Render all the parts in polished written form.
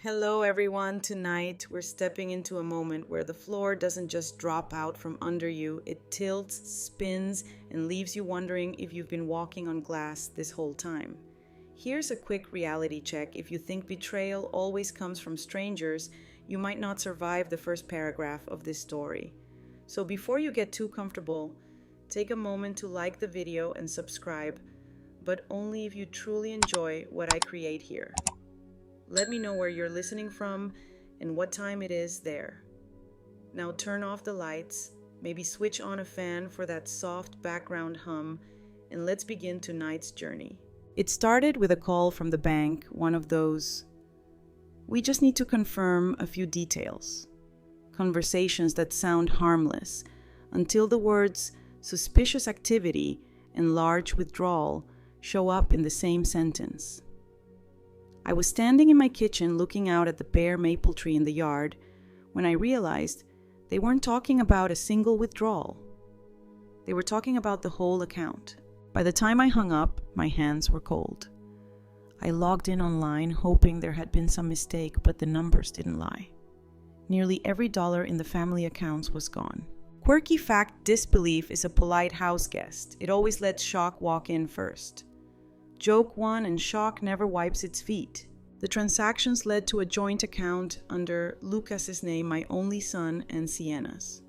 Hello, everyone. Tonight, we're stepping into a moment where the floor doesn't just drop out from under you, it tilts, spins, and leaves you wondering if you've been walking on glass this whole time. Here's a quick reality check. If you think betrayal always comes from strangers, you might not survive the first paragraph of this story. So before you get too comfortable, take a moment to like the video and subscribe, but only if you truly enjoy what I create here. Let me know where you're listening from and what time it is there. Now turn off the lights, maybe switch on a fan for that soft background hum, and let's begin tonight's journey. It started with a call from the bank, one of those, "We just need to confirm a few details." Conversations that sound harmless until the words suspicious activity and large withdrawal show up in the same sentence. I was standing in my kitchen looking out at the bare maple tree in the yard when I realized they weren't talking about a single withdrawal. They were talking about the whole account. By the time I hung up, my hands were cold. I logged in online hoping there had been some mistake, but the numbers didn't lie. Nearly every dollar in the family accounts was gone. Quirky fact: disbelief is a polite house guest. It always lets shock walk in first. Joke one, and shock never wipes its feet. The transactions led to a joint account under Lucas's name, my only son, and Sienna's.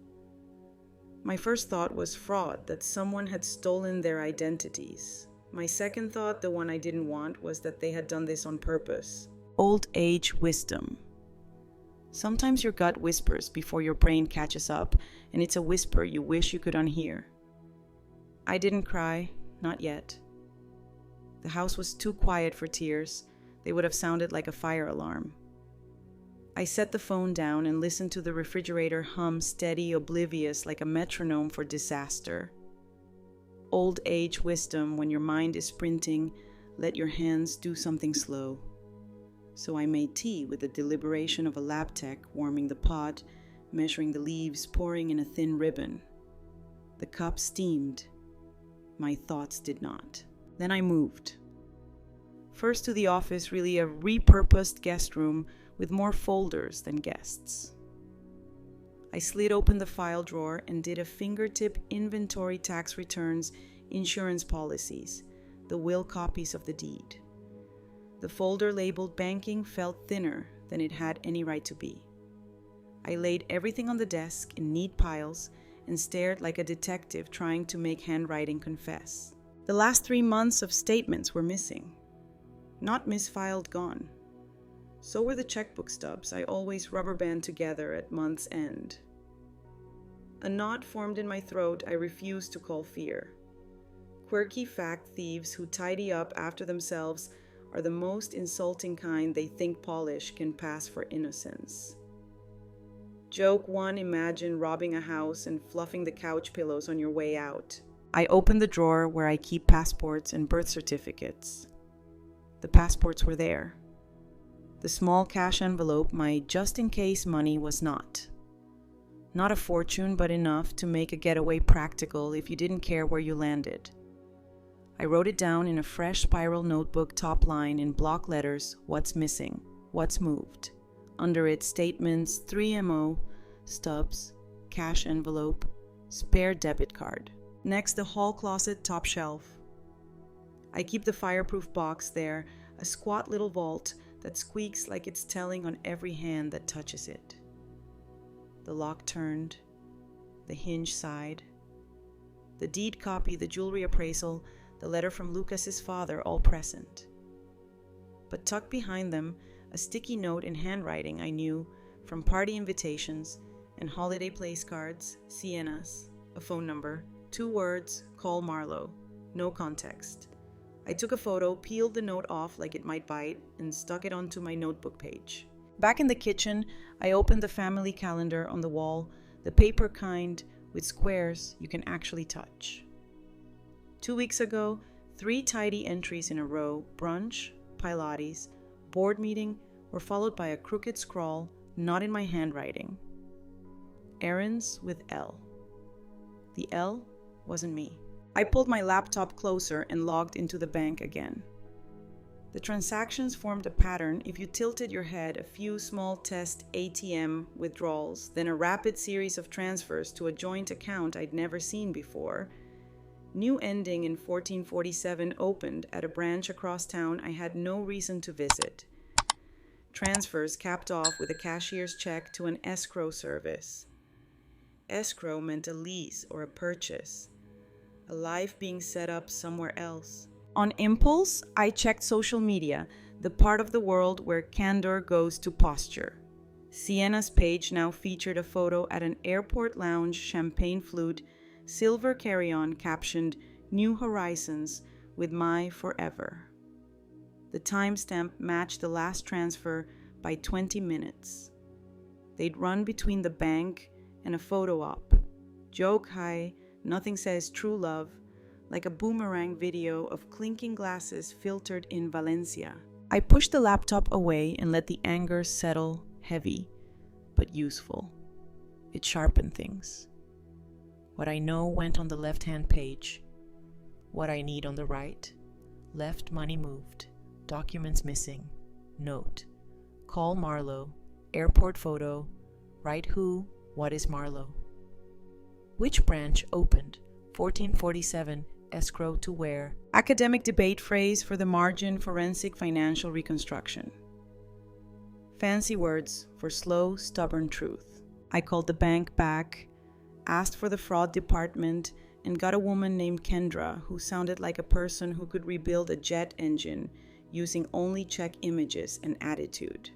My first thought was fraud, that someone had stolen their identities. My second thought, the one I didn't want, was that they had done this on purpose. Old age wisdom. Sometimes your gut whispers before your brain catches up, and it's a whisper you wish you could unhear. I didn't cry, not yet. The house was too quiet for tears. They would have sounded like a fire alarm. I set the phone down and listened to the refrigerator hum, steady, oblivious, like a metronome for disaster. Old age wisdom: when your mind is sprinting, let your hands do something slow. So I made tea with the deliberation of a lab tech, warming the pot, measuring the leaves, pouring in a thin ribbon. The cup steamed. My thoughts did not. Then I moved. First to the office, really a repurposed guest room with more folders than guests. I slid open the file drawer and did a fingertip inventory: tax returns, insurance policies, the will copies of the deed. The folder labeled banking felt thinner than it had any right to be. I laid everything on the desk in neat piles and stared like a detective trying to make handwriting confess. The last 3 months of statements were missing. Not misfiled, gone. So were the checkbook stubs I always rubber band together at month's end. A knot formed in my throat I refused to call fear. Quirky fact: thieves who tidy up after themselves are the most insulting kind. They think polish can pass for innocence. Joke one: imagine robbing a house and fluffing the couch pillows on your way out. I opened the drawer where I keep passports and birth certificates. The passports were there. The small cash envelope, my just-in-case money, was not. Not a fortune, but enough to make a getaway practical if you didn't care where you landed. I wrote it down in a fresh spiral notebook, top line in block letters: what's missing, what's moved. Under it, statements, 3MO, stubs, cash envelope, spare debit card. Next, the hall closet, top shelf. I keep the fireproof box there, a squat little vault that squeaks like it's telling on every hand that touches it. The lock turned, the hinge sighed. The deed copy, the jewelry appraisal, the letter from Lucas's father, all present. But tucked behind them, a sticky note in handwriting I knew from party invitations and holiday place cards: Sienna's, a phone number, 2 words: call Marlowe, no context. I took a photo, peeled the note off like it might bite, and stuck it onto my notebook page. Back in the kitchen, I opened the family calendar on the wall, the paper kind with squares you can actually touch. 2 weeks ago, 3 tidy entries in a row: brunch, Pilates, board meeting, were followed by a crooked scrawl, not in my handwriting. Errands with L. The L wasn't me. I pulled my laptop closer and logged into the bank again. The transactions formed a pattern if you tilted your head, a few small test ATM withdrawals, then a rapid series of transfers to a joint account I'd never seen before. New ending in 1447 opened at a branch across town I had no reason to visit. Transfers capped off with a cashier's check to an escrow service. Escrow meant a lease or a purchase, a life being set up somewhere else. On impulse, I checked social media, the part of the world where candor goes to posture. Sienna's page now featured a photo at an airport lounge, champagne flute, silver carry-on captioned New Horizons with my forever. The timestamp matched the last transfer by 20 minutes. They'd run between the bank and a photo op. Joke high, nothing says true love, like a boomerang video of clinking glasses filtered in Valencia. I pushed the laptop away and let the anger settle, heavy, but useful. It sharpened things. What I know went on the left-hand page. What I need on the right. Left money moved. Documents missing. Note. Call Marlowe. Airport photo. Right who, what is Marlowe? Which branch opened? 1447. Escrow to where? Academic debate phrase for the margin forensic financial reconstruction. Fancy words for slow, stubborn truth. I called the bank back, asked for the fraud department, and got a woman named Kendra who sounded like a person who could rebuild a jet engine using only check images and attitude.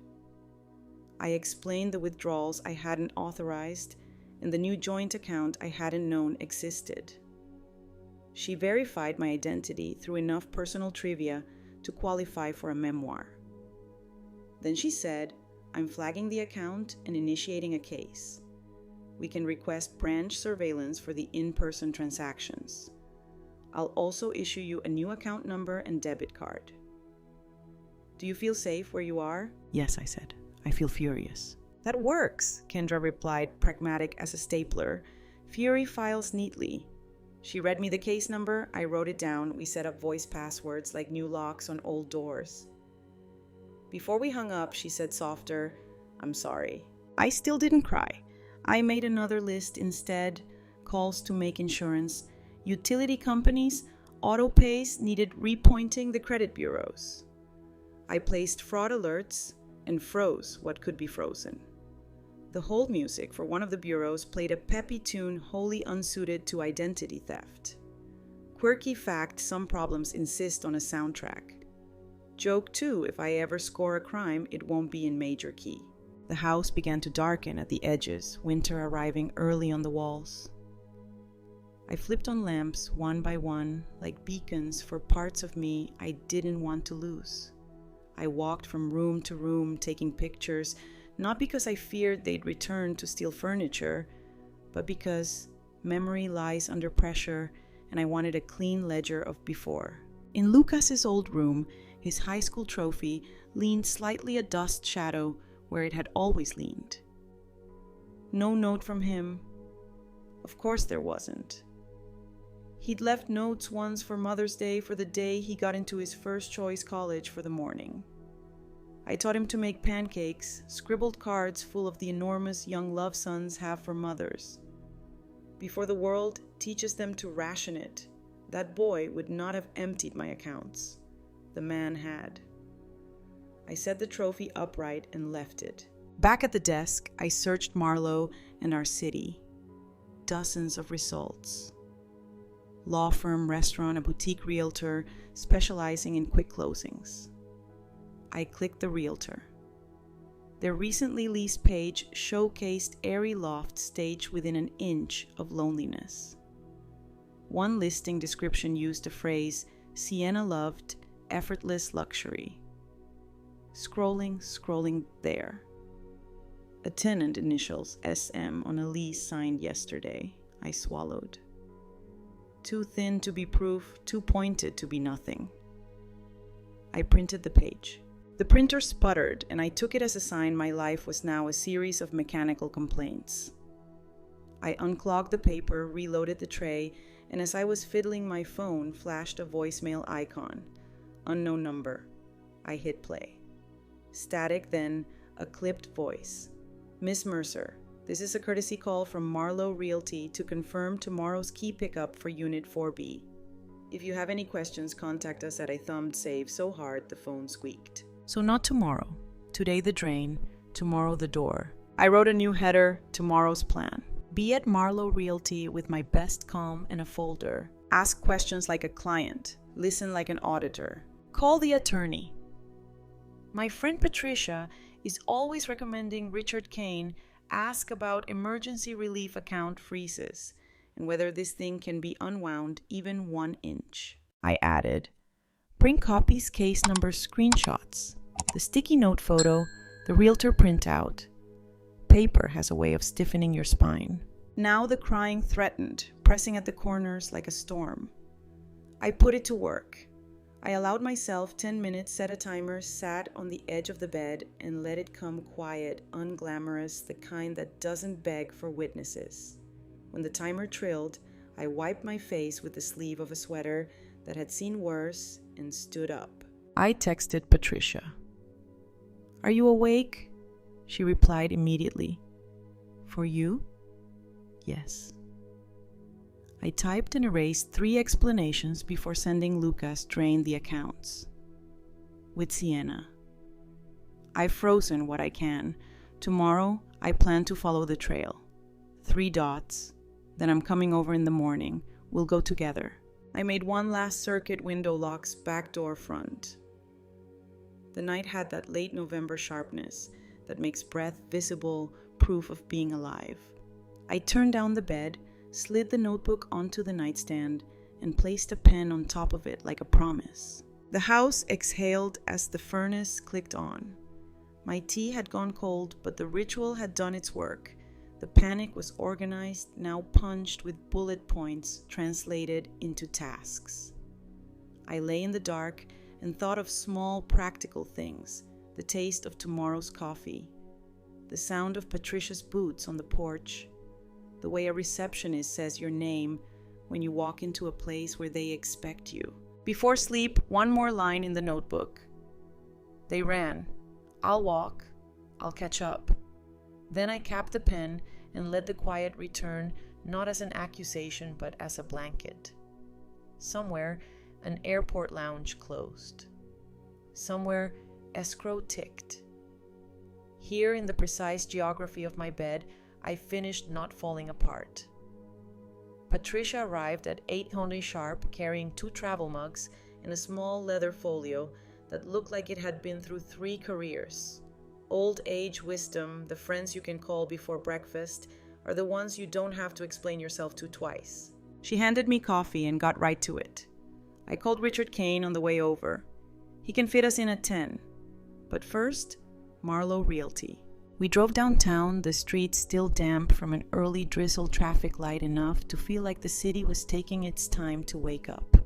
I explained the withdrawals I hadn't authorized and the new joint account I hadn't known existed. She verified my identity through enough personal trivia to qualify for a memoir. Then she said, I'm flagging the account and initiating a case. We can request branch surveillance for the in-person transactions. I'll also issue you a new account number and debit card. Do you feel safe where you are? Yes, I said. I feel furious. That works, Kendra replied, pragmatic as a stapler. Fury files neatly. She read me the case number, I wrote it down, we set up voice passwords like new locks on old doors. Before we hung up, she said softer, I'm sorry. I still didn't cry. I made another list instead, calls to make insurance, utility companies, auto pays needed repointing the credit bureaus. I placed fraud alerts and froze what could be frozen. The hold music for one of the bureaus played a peppy tune wholly unsuited to identity theft. Quirky fact, some problems insist on a soundtrack. Joke too, if I ever score a crime, it won't be in major key. The house began to darken at the edges, winter arriving early on the walls. I flipped on lamps one by one, like beacons for parts of me I didn't want to lose. I walked from room to room, taking pictures, not because I feared they'd return to steal furniture, but because memory lies under pressure and I wanted a clean ledger of before. In Lucas's old room, his high school trophy leaned slightly a dust shadow where it had always leaned. No note from him. Of course there wasn't. He'd left notes once for Mother's Day for the day he got into his first choice college for the morning. I taught him to make pancakes, scribbled cards full of the enormous young love sons have for mothers. Before the world teaches them to ration it, that boy would not have emptied my accounts. The man had. I set the trophy upright and left it. Back at the desk, I searched Marlowe and our city. Dozens of results. Law firm, restaurant, a boutique realtor specializing in quick closings. I clicked the realtor. Their recently leased page showcased airy loft staged within an inch of loneliness. One listing description used the phrase, Sienna loved effortless luxury. Scrolling there. A tenant initials SM on a lease signed yesterday. I swallowed. Too thin to be proof, too pointed to be nothing. I printed the page. The printer sputtered, and I took it as a sign my life was now a series of mechanical complaints. I unclogged the paper, reloaded the tray, and as I was fiddling my phone, flashed a voicemail icon. Unknown number. I hit play. Static, then a clipped voice. Miss Mercer, this is a courtesy call from Marlowe Realty to confirm tomorrow's key pickup for Unit 4B. If you have any questions, contact us at I thumbed save so hard the phone squeaked. So not tomorrow. Today the drain, tomorrow the door. I wrote a new header, tomorrow's plan. Be at Marlowe Realty with my best calm and a folder. Ask questions like a client. Listen like an auditor. Call the attorney. My friend Patricia is always recommending Richard Kane ask about emergency relief account freezes and whether this thing can be unwound even 1 inch. I added, bring copies, case number, screenshots, the sticky note photo, the realtor printout. Paper has a way of stiffening your spine. Now the crying threatened, pressing at the corners like a storm. I put it to work. I allowed myself 10 minutes, set a timer, sat on the edge of the bed, and let it come quiet, unglamorous, the kind that doesn't beg for witnesses. When the timer trilled, I wiped my face with the sleeve of a sweater that had seen worse and stood up. I texted Patricia. Are you awake? She replied immediately. For you? Yes. I typed and erased 3 explanations before sending Lucas drain the accounts. With Sienna. I've frozen what I can. Tomorrow, I plan to follow the trail. 3 dots. Then I'm coming over in the morning. We'll go together. I made one last circuit, window locks, back door, front. The night had that late November sharpness that makes breath visible, proof of being alive. I turned down the bed, slid the notebook onto the nightstand, and placed a pen on top of it like a promise. The house exhaled as the furnace clicked on. My tea had gone cold, but the ritual had done its work. The panic was organized, now punched with bullet points translated into tasks. I lay in the dark and thought of small, practical things, the taste of tomorrow's coffee, the sound of Patricia's boots on the porch, the way a receptionist says your name when you walk into a place where they expect you. Before sleep, one more line in the notebook. They ran. I'll walk. I'll catch up. Then I capped the pen and let the quiet return, not as an accusation, but as a blanket. Somewhere, an airport lounge closed. Somewhere, escrow ticked. Here, in the precise geography of my bed, I finished not falling apart. Patricia arrived at 8:00 sharp, carrying 2 travel mugs and a small leather folio that looked like it had been through 3 careers. Old age wisdom, the friends you can call before breakfast, are the ones you don't have to explain yourself to twice. She handed me coffee and got right to it. I called Richard Kane on the way over. He can fit us in at 10. But first, Marlowe Realty. We drove downtown, the streets still damp from an early drizzle traffic light enough to feel like the city was taking its time to wake up.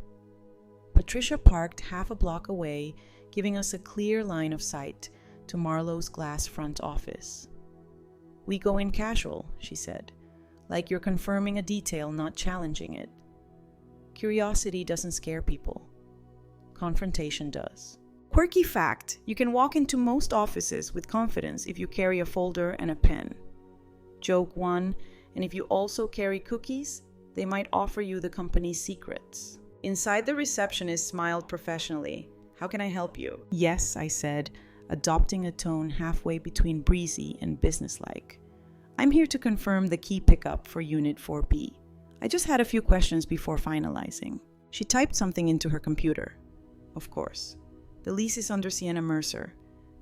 Patricia parked half a block away, giving us a clear line of sight to Marlowe's glass front office. We go in casual, she said, like you're confirming a detail, not challenging it. Curiosity doesn't scare people. Confrontation does. Quirky fact, you can walk into most offices with confidence if you carry a folder and a pen. Joke 1, and if you also carry cookies, they might offer you the company's secrets. Inside, the receptionist smiled professionally. How can I help you? Yes, I said, adopting a tone halfway between breezy and businesslike. I'm here to confirm the key pickup for Unit 4B. I just had a few questions before finalizing. She typed something into her computer. Of course. The lease is under Sienna Mercer.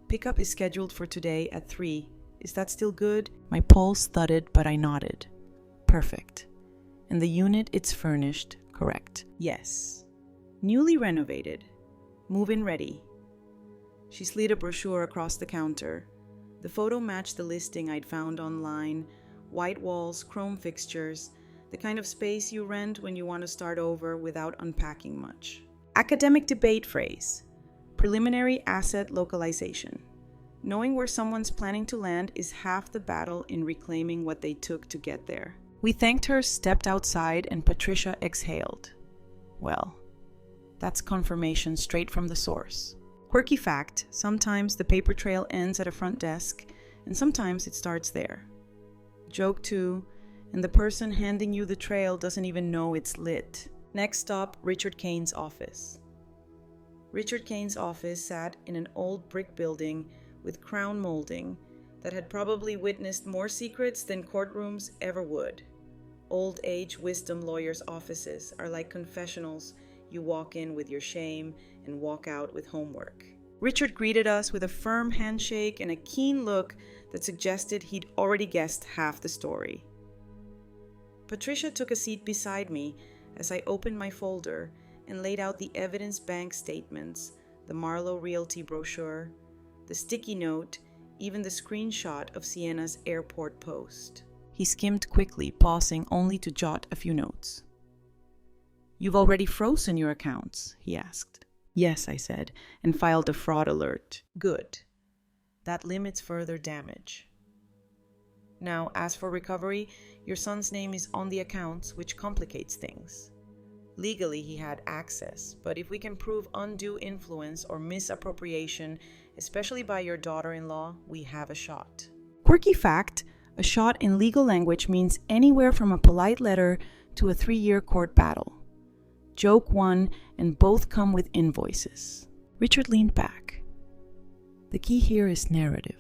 Pickup is scheduled for today at 3. Is that still good? My pulse thudded, but I nodded. Perfect. And the unit it's furnished, correct? Yes. Newly renovated. Move-in ready. She slid a brochure across the counter. The photo matched the listing I'd found online. White walls, chrome fixtures, the kind of space you rent when you want to start over without unpacking much. Academic debate phrase. Preliminary asset localization. Knowing where someone's planning to land is half the battle in reclaiming what they took to get there. We thanked her, stepped outside, and Patricia exhaled. Well, that's confirmation straight from the source. Quirky fact, sometimes the paper trail ends at a front desk, and sometimes it starts there. Joke 2, and the person handing you the trail doesn't even know it's lit. Next stop, Richard Kane's office. Richard Kane's office sat in an old brick building with crown molding that had probably witnessed more secrets than courtrooms ever would. Old age wisdom lawyers' offices are like confessionals. You walk in with your shame and walk out with homework. Richard greeted us with a firm handshake and a keen look that suggested he'd already guessed half the story. Patricia took a seat beside me as I opened my folder and laid out the evidence bank statements, the Marlowe Realty brochure, the sticky note, even the screenshot of Sienna's airport post. He skimmed quickly, pausing only to jot a few notes. "You've already frozen your accounts?" he asked. "Yes," I said, and filed a fraud alert. "Good. That limits further damage. Now, as for recovery, your son's name is on the accounts, which complicates things. Legally, he had access, but if we can prove undue influence or misappropriation, especially by your daughter-in-law, we have a shot." Quirky fact, a shot in legal language means anywhere from a polite letter to a 3-year court battle. Joke 1, and both come with invoices. Richard leaned back. "The key here is narrative.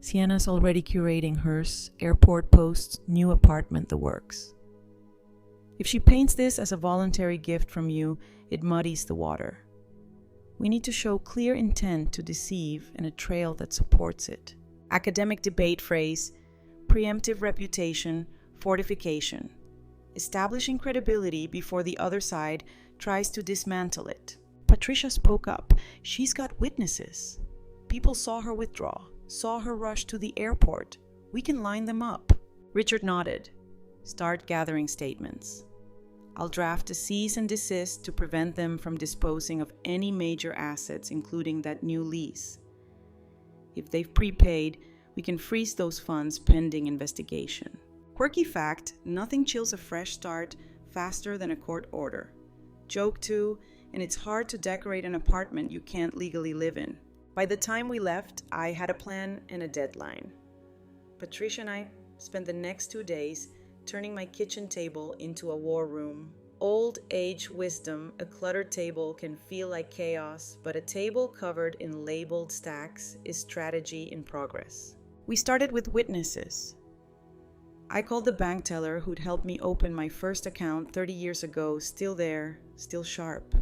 Sienna's already curating hers, airport posts, new apartment, the works. If she paints this as a voluntary gift from you, it muddies the water. We need to show clear intent to deceive and a trail that supports it. Academic debate phrase, preemptive reputation, fortification. Establishing credibility before the other side tries to dismantle it." Patricia spoke up. "She's got witnesses. People saw her withdraw, saw her rush to the airport. We can line them up." Richard nodded. "Start gathering statements. I'll draft a cease and desist to prevent them from disposing of any major assets, including that new lease. If they've prepaid, we can freeze those funds pending investigation." Quirky fact, nothing chills a fresh start faster than a court order. Joke 2, and it's hard to decorate an apartment you can't legally live in. By the time we left, I had a plan and a deadline. Patricia and I spent the next 2 days turning my kitchen table into a war room. Old age wisdom, a cluttered table can feel like chaos, but a table covered in labeled stacks is strategy in progress. We started with witnesses. I called the bank teller who'd helped me open my first account 30 years ago, still there, still sharp.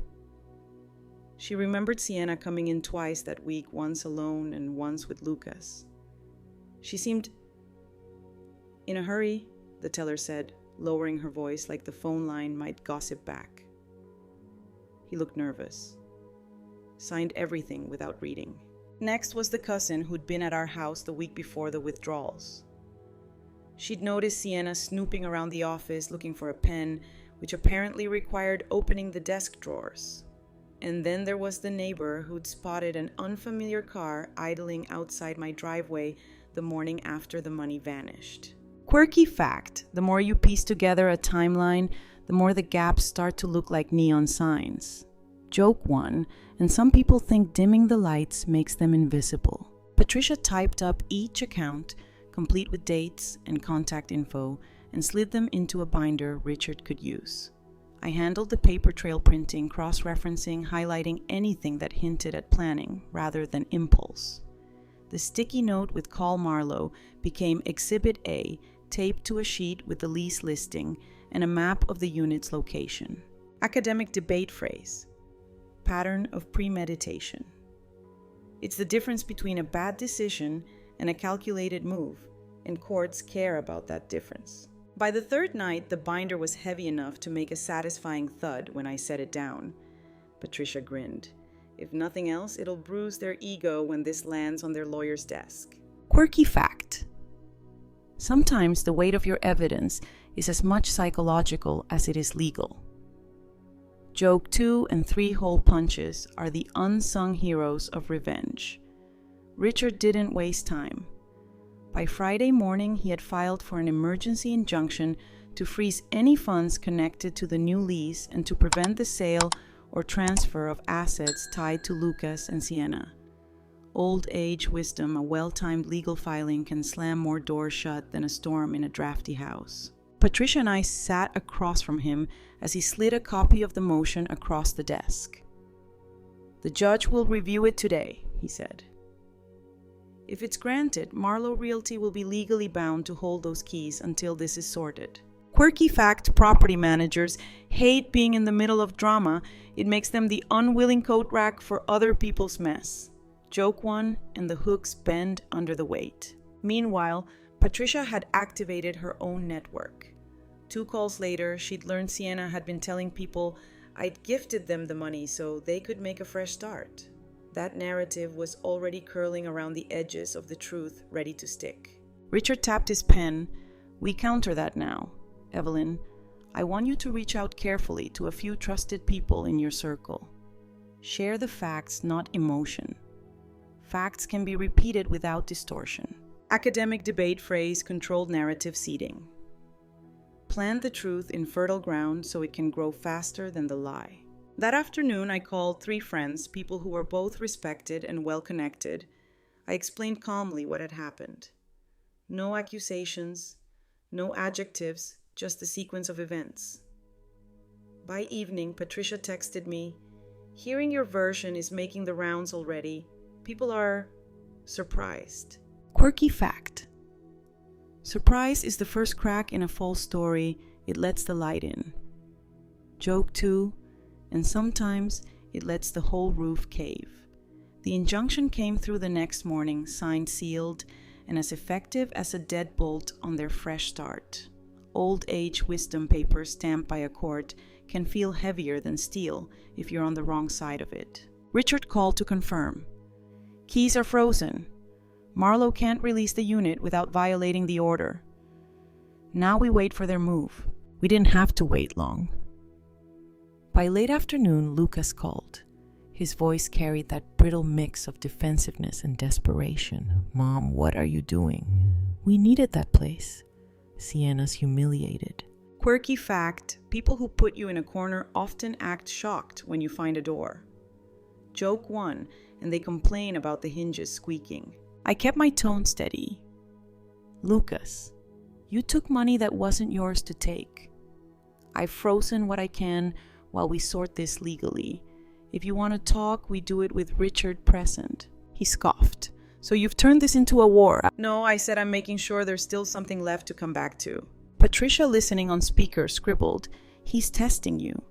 She remembered Sienna coming in twice that week, once alone and once with Lucas. She seemed in a hurry, the teller said, lowering her voice like the phone line might gossip back. He looked nervous. Signed everything without reading. Next was the cousin who'd been at our house the week before the withdrawals. She'd noticed Sienna snooping around the office looking for a pen, which apparently required opening the desk drawers. And then there was the neighbor who'd spotted an unfamiliar car idling outside my driveway the morning after the money vanished. Quirky fact, the more you piece together a timeline, the more the gaps start to look like neon signs. Joke 1, and some people think dimming the lights makes them invisible. Patricia typed up each account, complete with dates and contact info, and slid them into a binder Richard could use. I handled the paper trail printing, cross-referencing, highlighting anything that hinted at planning rather than impulse. The sticky note with Call Marlowe became Exhibit A, taped to a sheet with the lease listing and a map of the unit's location. Academic debate phrase, pattern of premeditation. It's the difference between a bad decision and a calculated move, and courts care about that difference. By the third night, the binder was heavy enough to make a satisfying thud when I set it down. Patricia grinned. If nothing else, it'll bruise their ego when this lands on their lawyer's desk. Quirky fact. Sometimes the weight of your evidence is as much psychological as it is legal. Joke 2 and 3 hole punches are the unsung heroes of revenge. Richard didn't waste time. By Friday morning, he had filed for an emergency injunction to freeze any funds connected to the new lease and to prevent the sale or transfer of assets tied to Lucas and Sienna. Old age wisdom, a well-timed legal filing can slam more doors shut than a storm in a drafty house. Patricia and I sat across from him as he slid a copy of the motion across the desk. "The judge will review it today," he said. "If it's granted, Marlowe Realty will be legally bound to hold those keys until this is sorted." Quirky fact: property managers hate being in the middle of drama. It makes them the unwilling coat rack for other people's mess. Joke 1, and the hooks bend under the weight. Meanwhile, Patricia had activated her own network. 2 calls later, she'd learned Sienna had been telling people I'd gifted them the money so they could make a fresh start. That narrative was already curling around the edges of the truth, ready to stick. Richard tapped his pen. "We counter that now. Evelyn, I want you to reach out carefully to a few trusted people in your circle. Share the facts, not emotion. Facts can be repeated without distortion." Academic debate phrase: controlled narrative seeding. Plant the truth in fertile ground so it can grow faster than the lie. That afternoon, I called 3 friends, people who were both respected and well-connected. I explained calmly what had happened. No accusations, no adjectives, just the sequence of events. By evening, Patricia texted me, "Hearing your version is making the rounds already. People are surprised." Quirky fact: surprise is the first crack in a false story. It lets the light in. Joke 2, and sometimes it lets the whole roof cave. The injunction came through the next morning, signed, sealed, and as effective as a deadbolt on their fresh start. Old age wisdom paper stamped by a court can feel heavier than steel if you're on the wrong side of it. Richard called to confirm. "Keys are frozen. Marlowe can't release the unit without violating the order." Now we wait for their move. We didn't have to wait long. By late afternoon, Lucas called. His voice carried that brittle mix of defensiveness and desperation. "Mom, what are you doing? We needed that place." Sienna's humiliated. Quirky fact: people who put you in a corner often act shocked when you find a door. Joke 1, and they complain about the hinges squeaking. I kept my tone steady. "Lucas, you took money that wasn't yours to take. I've frozen what I can while we sort this legally. If you want to talk, we do it with Richard present." He scoffed. "So you've turned this into a war?" "No," I said, "I'm making sure there's still something left to come back to." Patricia, listening on speaker, scribbled, "He's testing you."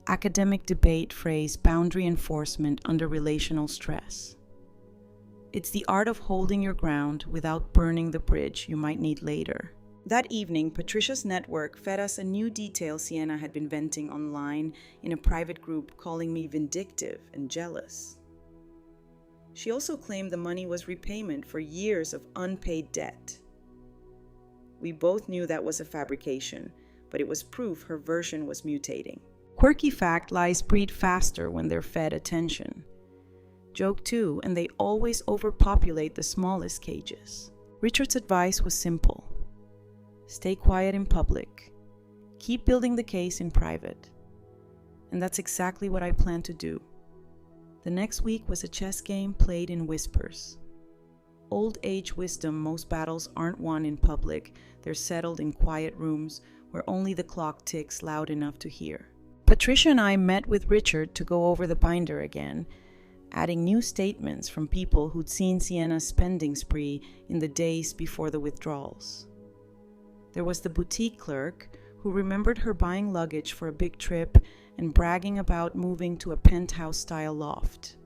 Academic debate phrase: boundary enforcement under relational stress. It's the art of holding your ground without burning the bridge you might need later. That evening, Patricia's network fed us a new detail Sienna had been venting online in a private group, calling me vindictive and jealous. She also claimed the money was repayment for years of unpaid debt. We both knew that was a fabrication, but it was proof her version was mutating. Quirky fact: lies breed faster when they're fed attention. Joke 2, and they always overpopulate the smallest cages. Richard's advice was simple. Stay quiet in public. Keep building the case in private. And that's exactly what I plan to do. The next week was a chess game played in whispers. Old age wisdom: most battles aren't won in public. They're settled in quiet rooms where only the clock ticks loud enough to hear. Patricia and I met with Richard to go over the binder again, adding new statements from people who'd seen Sienna's spending spree in the days before the withdrawals. There was the boutique clerk who remembered her buying luggage for a big trip and bragging about moving to a penthouse-style loft.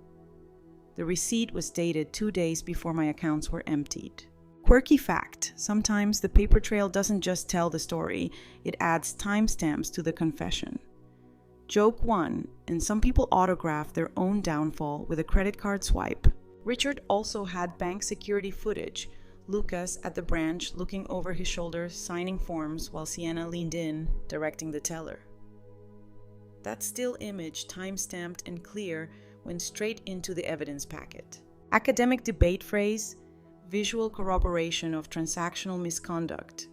The receipt was dated 2 days before my accounts were emptied. Quirky fact: sometimes the paper trail doesn't just tell the story, it adds timestamps to the confession. Joke 1, and some people autograph their own downfall with a credit card swipe. Richard also had bank security footage. Lucas at the branch looking over his shoulder, signing forms while Sienna leaned in, directing the teller. That still image, time-stamped and clear, went straight into the evidence packet. Academic debate phrase: visual corroboration of transactional misconduct.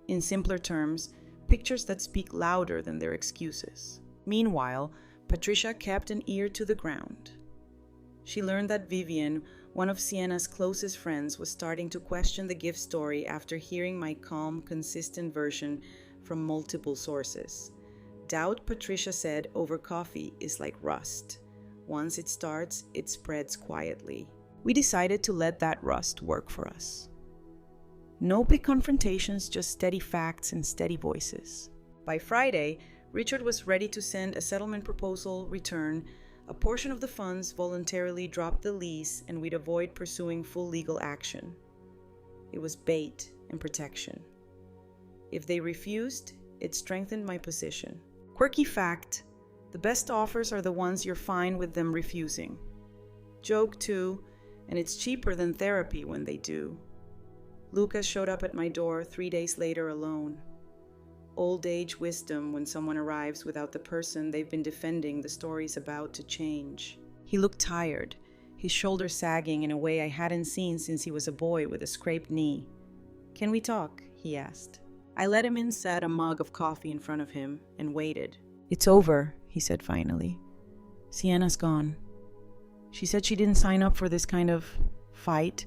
In simpler terms, pictures that speak louder than their excuses. Meanwhile, Patricia kept an ear to the ground. She learned that Vivian, one of Sienna's closest friends, was starting to question the gift story after hearing my calm, consistent version from multiple sources. Doubt, Patricia said, over coffee is like rust. Once it starts, it spreads quietly. We decided to let that rust work for us. No big confrontations, just steady facts and steady voices. By Friday, Richard was ready to send a settlement proposal return. A portion of the funds voluntarily dropped the lease, and we'd avoid pursuing full legal action. It was bait and protection. If they refused, it strengthened my position. Quirky fact: the best offers are the ones you're fine with them refusing. Joke too, and it's cheaper than therapy when they do. Lucas showed up at my door 3 days later alone. Old age wisdom when someone arrives without the person they've been defending the story's about to change. He looked tired, his shoulders sagging in a way I hadn't seen since he was a boy with a scraped knee. "Can we talk?" he asked. I let him in, set a mug of coffee in front of him, and waited. "It's over," he said finally. "Sienna's gone. She said she didn't sign up for this kind of fight.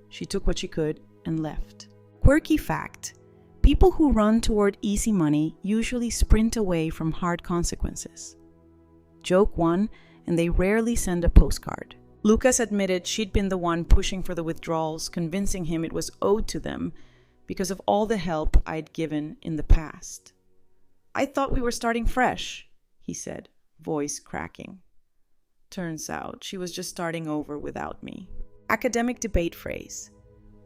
She took what she could and left." Quirky fact: people who run toward easy money usually sprint away from hard consequences. Joke 1, and they rarely send a postcard. Lucas admitted she'd been the one pushing for the withdrawals, convincing him it was owed to them because of all the help I'd given in the past. "I thought we were starting fresh," he said, voice cracking. Turns out she was just starting over without me. Academic debate phrase: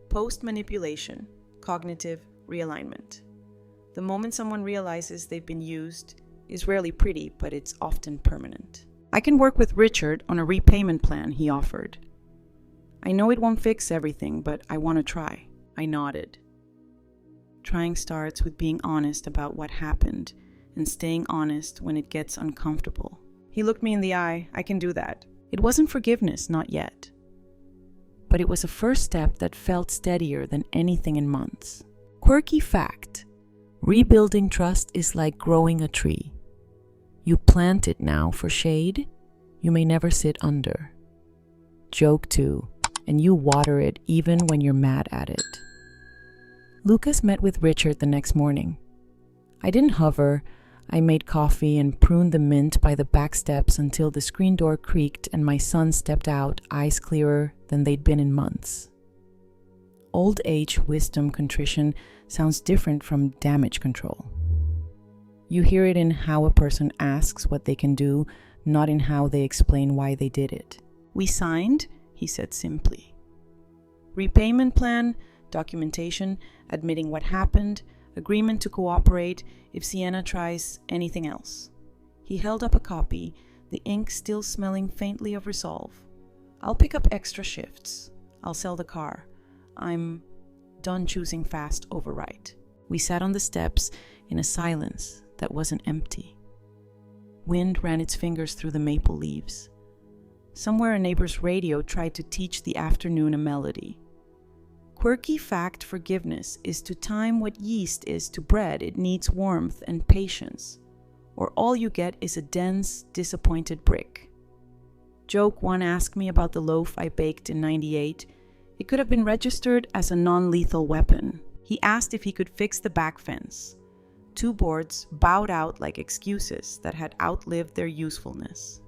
post-manipulation, cognitive realignment. The moment someone realizes they've been used is rarely pretty, but it's often permanent. "I can work with Richard on a repayment plan," he offered. "I know it won't fix everything, but I want to try." I nodded. Trying starts with being honest about what happened and staying honest when it gets uncomfortable. He looked me in the eye. "I can do that." It wasn't forgiveness, not yet. But it was a first step that felt steadier than anything in months. Quirky fact: rebuilding trust is like growing a tree. You plant it now for shade, you may never sit under. Joke 2, and you water it even when you're mad at it. Lucas met with Richard the next morning. I didn't hover. I made coffee and pruned the mint by the back steps until the screen door creaked and my son stepped out, eyes clearer than they'd been in months. Old age wisdom contrition sounds different from damage control. You hear it in how a person asks what they can do, not in how they explain why they did it. "We signed," he said simply. "Repayment plan, documentation, admitting what happened, agreement to cooperate if Sienna tries anything else." He held up a copy, the ink still smelling faintly of resolve. "I'll pick up extra shifts. I'll sell the car. I'm done choosing fast over right." We sat on the steps in a silence that wasn't empty. Wind ran its fingers through the maple leaves. Somewhere a neighbor's radio tried to teach the afternoon a melody. Quirky fact: forgiveness is to time what yeast is to bread. It needs warmth and patience, or all you get is a dense, disappointed brick. Joke 1 asked me about the loaf I baked in '98. It could have been registered as a non-lethal weapon. He asked if he could fix the back fence. 2 boards bowed out like excuses that had outlived their usefulness.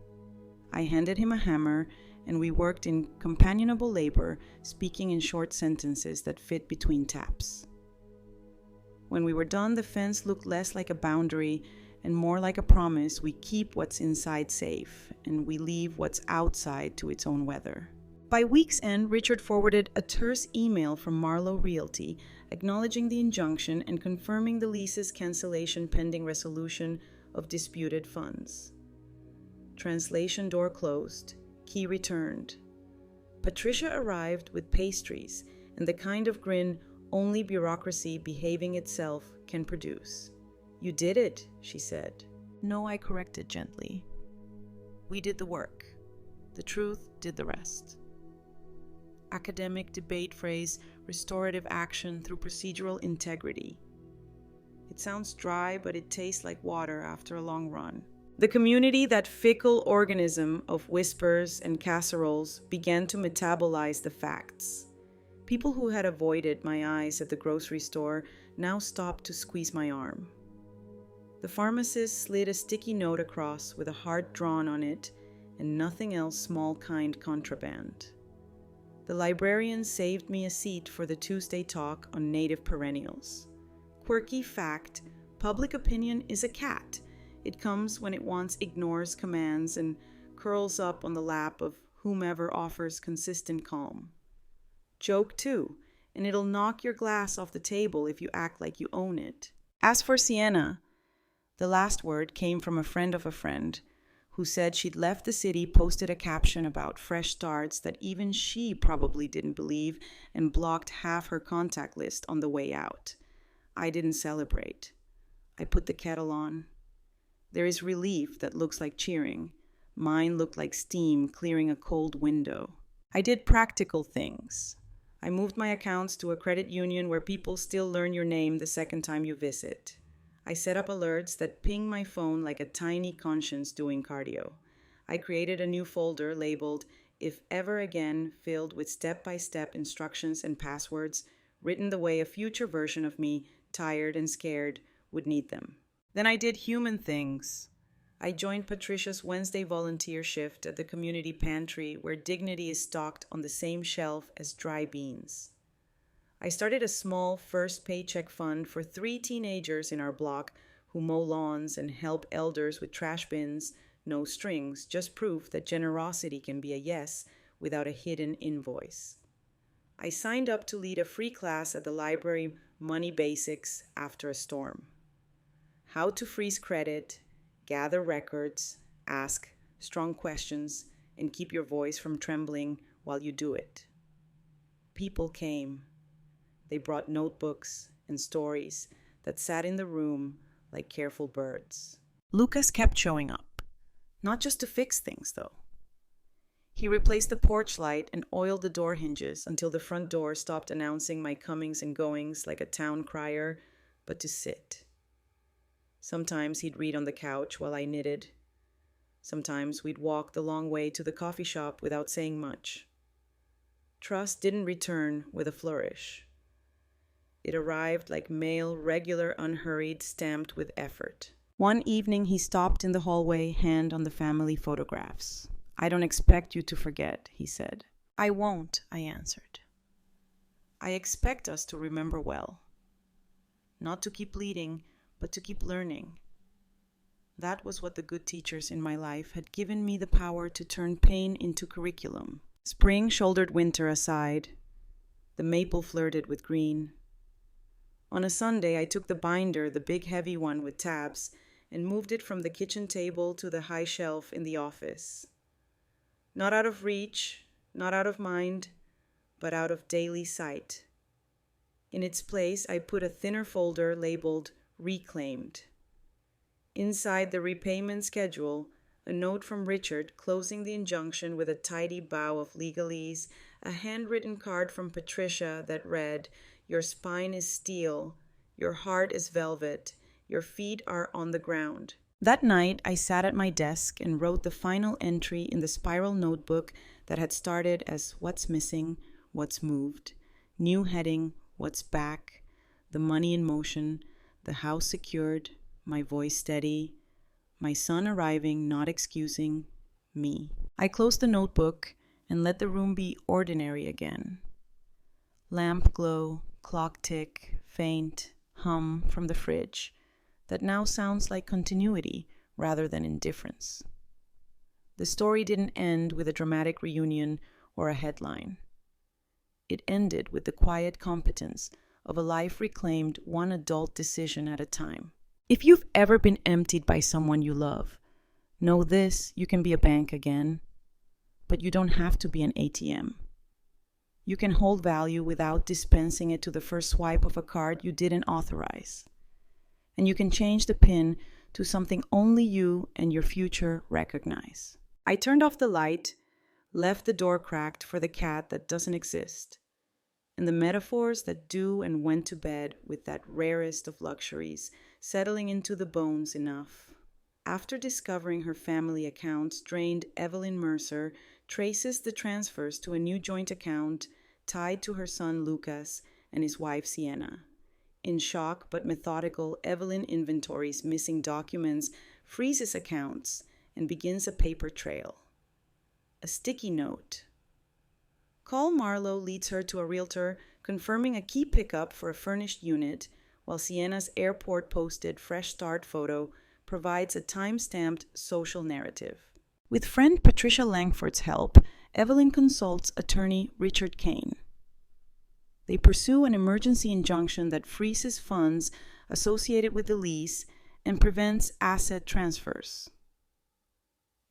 I handed him a hammer, and we worked in companionable labor, speaking in short sentences that fit between taps. When we were done, the fence looked less like a boundary and more like a promise: we keep what's inside safe, and we leave what's outside to its own weather. By week's end, Richard forwarded a terse email from Marlowe Realty acknowledging the injunction and confirming the lease's cancellation pending resolution of disputed funds. Translation door closed. Key returned. Patricia arrived with pastries and the kind of grin only bureaucracy behaving itself can produce. "You did it," she said. "No," I corrected gently. "We did the work. The truth did the rest." Academic debate phrase: restorative action through procedural integrity. It sounds dry, but it tastes like water after a long run. The community, that fickle organism of whispers and casseroles, began to metabolize the facts. People who had avoided my eyes at the grocery store now stopped to squeeze my arm. The pharmacist slid a sticky note across with a heart drawn on it and nothing else small kind contraband. The librarian saved me a seat for the Tuesday talk on native perennials. Quirky fact: public opinion is a cat. It comes when it once ignores commands and curls up on the lap of whomever offers consistent calm. Joke too, and it'll knock your glass off the table if you act like you own it. As for Sienna, the last word came from a friend of a friend who said she'd left the city, posted a caption about fresh starts that even she probably didn't believe, and blocked half her contact list on the way out. I didn't celebrate. I put the kettle on. There is relief that looks like cheering. Mine looked like steam clearing a cold window. I did practical things. I moved my accounts to a credit union where people still learn your name the second time you visit. I set up alerts that ping my phone like a tiny conscience doing cardio. I created a new folder labeled "If Ever Again," filled with step-by-step instructions and passwords, written the way a future version of me, tired and scared, would need them. Then I did human things. I joined Patricia's Wednesday volunteer shift at the community pantry where dignity is stocked on the same shelf as dry beans. I started a small first paycheck fund for 3 teenagers in our block who mow lawns and help elders with trash bins, no strings, just proof that generosity can be a yes without a hidden invoice. I signed up to lead a free class at the library, Money Basics, after a storm. How to freeze credit, gather records, ask strong questions, and keep your voice from trembling while you do it. People came. They brought notebooks and stories that sat in the room like careful birds. Lucas kept showing up, not just to fix things, though. He replaced the porch light and oiled the door hinges until the front door stopped announcing my comings and goings like a town crier, but to sit. Sometimes he'd read on the couch while I knitted. Sometimes we'd walk the long way to the coffee shop without saying much. Trust didn't return with a flourish. It arrived like mail, regular, unhurried, stamped with effort. One evening he stopped in the hallway, hand on the family photographs. "I don't expect you to forget," he said. "I won't," I answered. "I expect us to remember well. Not to keep leading, but to keep learning." That was what the good teachers in my life had given me the power to turn pain into curriculum. Spring shouldered winter aside. The maple flirted with green. On a Sunday, I took the binder, the big heavy one with tabs, and moved it from the kitchen table to the high shelf in the office. Not out of reach, not out of mind, but out of daily sight. In its place, I put a thinner folder labeled Reclaimed. Inside the repayment schedule, a note from Richard closing the injunction with a tidy bow of legalese, a handwritten card from Patricia that read, "Your spine is steel, your heart is velvet, your feet are on the ground." That night, I sat at my desk and wrote the final entry in the spiral notebook that had started as "What's missing, what's moved," new heading, "What's back," the money in motion, the house secured, my voice steady, my son arriving, not excusing me. I closed the notebook and let the room be ordinary again. Lamp glow, clock tick, faint hum from the fridge that now sounds like continuity rather than indifference. The story didn't end with a dramatic reunion or a headline. It ended with the quiet competence of a life reclaimed one adult decision at a time. If you've ever been emptied by someone you love, know this: you can be a bank again, but you don't have to be an ATM. You can hold value without dispensing it to the first swipe of a card you didn't authorize. And you can change the PIN to something only you and your future recognize. I turned off the light, left the door cracked for the cat that doesn't exist, and the metaphors that do, and went to bed with that rarest of luxuries, settling into the bones enough. After discovering her family accounts drained, Evelyn Mercer traces the transfers to a new joint account tied to her son Lucas and his wife Sienna. In shock but methodical, Evelyn inventories missing documents, freezes accounts, and begins a paper trail. A sticky note. Call Marlowe leads her to a realtor confirming a key pickup for a furnished unit, while Sienna's airport-posted fresh start photo provides a time-stamped social narrative. With friend Patricia Langford's help, Evelyn consults attorney Richard Kane. They pursue an emergency injunction that freezes funds associated with the lease and prevents asset transfers.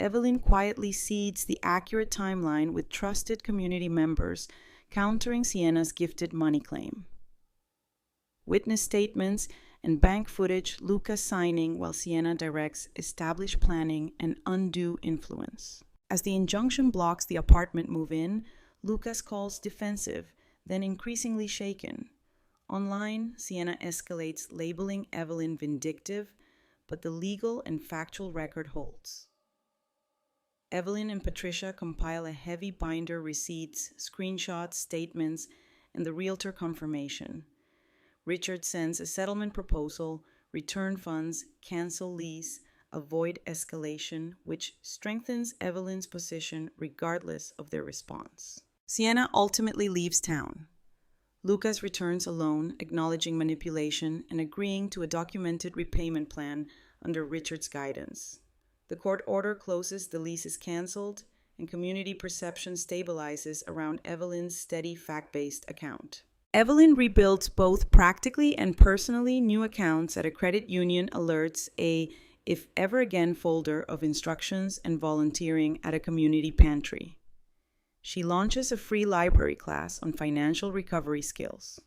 Evelyn quietly seeds the accurate timeline with trusted community members, countering Sienna's gifted money claim. Witness statements and bank footage Lucas signing while Sienna directs establish planning and undue influence. As the injunction blocks the apartment move-in, Lucas calls defensive, then increasingly shaken. Online, Sienna escalates, labeling Evelyn vindictive, but the legal and factual record holds. Evelyn and Patricia compile a heavy binder, receipts, screenshots, statements, and the realtor confirmation. Richard sends a settlement proposal, return funds, cancel lease, avoid escalation, which strengthens Evelyn's position regardless of their response. Sienna ultimately leaves town. Lucas returns alone, acknowledging manipulation and agreeing to a documented repayment plan under Richard's guidance. The court order closes, the lease is canceled, and community perception stabilizes around Evelyn's steady fact-based account. Evelyn rebuilds both practically and personally new accounts at a credit union, alerts a "if ever again" folder of instructions and volunteering at a community pantry. She launches a free library class on financial recovery skills.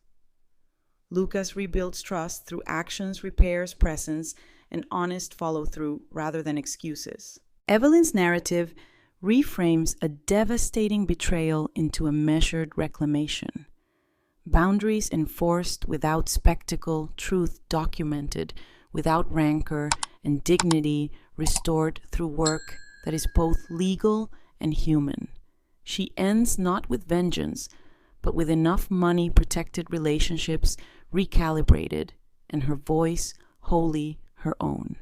Lucas rebuilds trust through actions, repairs, presence, and honest follow-through rather than excuses. Evelyn's narrative reframes a devastating betrayal into a measured reclamation. Boundaries enforced without spectacle, truth documented without rancor, and dignity restored through work that is both legal and human. She ends not with vengeance, but with enough money-protected relationships recalibrated, and her voice wholly her own.